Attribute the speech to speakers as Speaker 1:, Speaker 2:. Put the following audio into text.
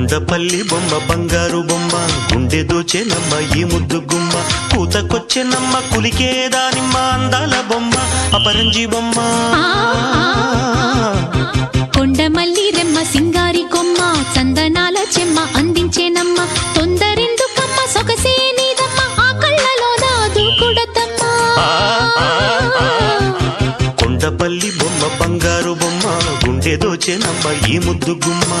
Speaker 1: కొండపల్లి బొమ్మ బంగారు బొమ్మ గుండె దోచెనమ్మ ఈ ముద్దు గుమ్మ కూతకొచ్చెనమ్మ కులికేదానిమ్మ అందాల బొమ్మ అపరంజి బొమ్మ
Speaker 2: కొండమల్లి రెమ్మ సింగారి కొమ్మ చందనాల చెమ్మ అందించేనమ్మ తొందరెందుకమ్మ సొగసే నీదమ్మ ఆ కళ్ళలో దూకుడద్దమ్మ
Speaker 1: కొండపల్లి బొమ్మ బంగారు బొమ్మ గుండె దోచెనమ్మ ఈ ముద్దు గుమ్మ